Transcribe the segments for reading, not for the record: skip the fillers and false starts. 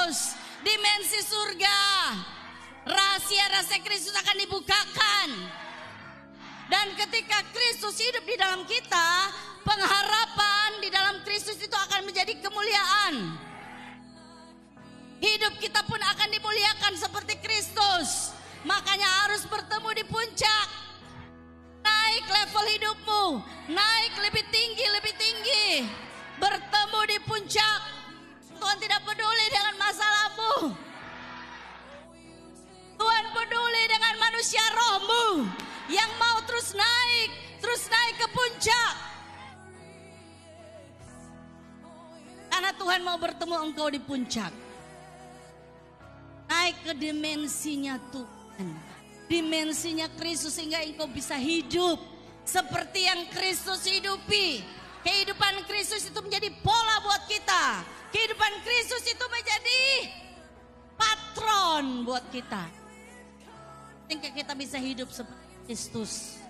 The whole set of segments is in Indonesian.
Kristus, dimensi surga. Rahasia-rahasia Kristus akan dibukakan. Dan ketika Kristus hidup di dalam kita, pengharapan di dalam Kristus itu akan menjadi kemuliaan. Hidup kita pun akan dimuliakan seperti Kristus. Makanya harus bertemu di puncak. Naik level hidupmu, naik lebih tinggi. Bertemu di puncak. Tuhan tidak peduli dengan masalahmu. Tuhan peduli dengan manusia rohmu yang mau terus naik ke puncak. Karena Tuhan mau bertemu engkau di puncak. Naik ke dimensinya Tuhan, dimensinya Kristus, sehingga engkau bisa hidup seperti yang Kristus hidupi. Kehidupan Kristus itu menjadi pola buat kita. Kehidupan Kristus itu menjadi patron buat kita. Sehingga kita bisa hidup seperti Kristus.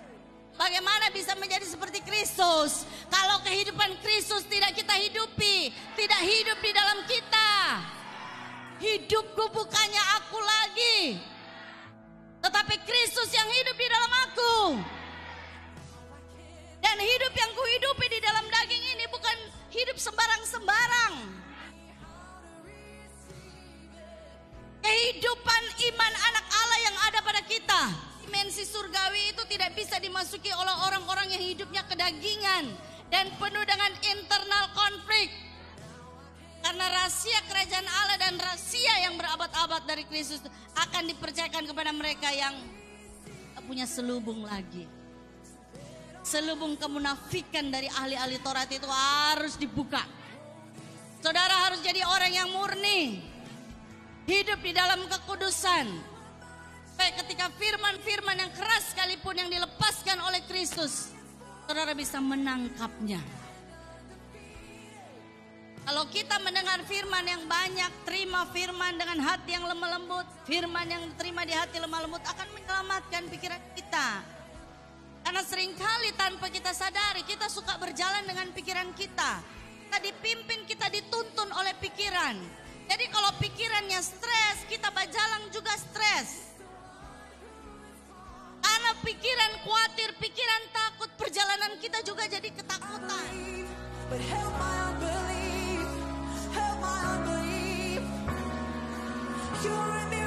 Bagaimana bisa menjadi seperti Kristus kalau kehidupan Kristus tidak kita hidupi, tidak hidup di dalam kita? Hidupku bukannya aku lagi, tetapi Kristus yang hidup di dalam aku. Dan hidup yang kuhidupi di dalam daging ini bukan hidup sembarang-sembarang. Kehidupan iman anak Allah yang ada pada kita. Dimensi surgawi itu tidak bisa dimasuki oleh orang-orang yang hidupnya kedagingan dan penuh dengan internal konflik. Karena rahasia kerajaan Allah dan rahasia yang berabad-abad dari Kristus akan dipercayakan kepada mereka yang tak punya selubung lagi. Selubung kemunafikan dari ahli-ahli Taurat itu harus dibuka. Saudara harus jadi orang yang murni, hidup di dalam kekudusan. Supaya ketika firman-firman yang keras sekalipun yang dilepaskan oleh Kristus, saudara bisa menangkapnya. Kalau kita mendengar firman yang banyak, terima firman dengan hati yang lemah lembut. Firman yang diterima di hati lemah lembut akan menyelamatkan pikiran kita. Karena seringkali tanpa kita sadari, kita suka berjalan dengan pikiran kita. Kita dipimpin, kita dituntun oleh pikiran. Jadi kalau pikirannya stres, kita berjalan juga stres. Karena pikiran khawatir, pikiran takut, perjalanan kita juga jadi ketakutan. But help my unbelief, help my unbelief. You're in